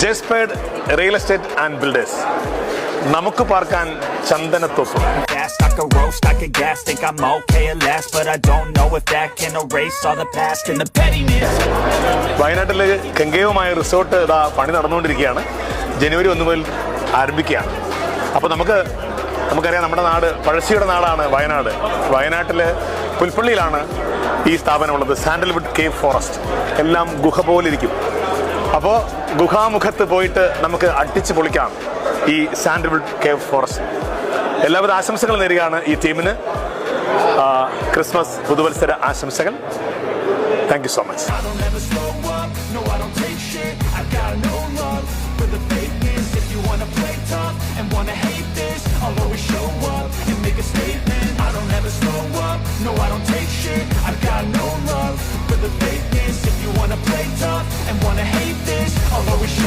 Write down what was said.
ജെസ്പേഡ് real estate and builders. നമുക്ക് പാർക്കാൻ Chandanathope. I could roast, I could gas, think I'm okay at last, but I don't know if that can erase all the past and the pettiness. വയനാട്ടിലെ കെങ്കേവുമായ resort ഇതാ പണി നടന്നുകൊണ്ടിരിക്കുകയാണ്. ജനുവരി 1 മുതൽ ആരംഭിക്കുകയാണ്. അപ്പോൾ നമുക്കറിയാം, നമ്മുടെ നാട് പഴശ്ശിയുടെ നാടാണ് വയനാട്. വയനാട്ടിലെ പുൽപ്പള്ളിയിലാണ് ഈ സ്ഥാപനമുള്ളത്. സാൻഡൽവുഡ് കേവ് ഫോറസ്റ്റ്, എല്ലാം ഗുഹ പോലിരിക്കും. അപ്പോൾ ഗുഹാമുഖത്ത് പോയിട്ട് നമുക്ക് അടിച്ച് പൊളിക്കാം ഈ സാൻഡൽവുഡ് കേവ് ഫോറസ്റ്റ്. എല്ലാവിധ ആശംസകൾ നേരുകയാണ് ഈ ടീമിന്. ക്രിസ്മസ് പുതുവത്സര ആശംസകൾ. Thank you so much. I'll always show up and make a statement. I don't ever slow up, no I don't take shit. I've got no love for the fakeness. If you wanna play tough and wanna hate this, I'll always show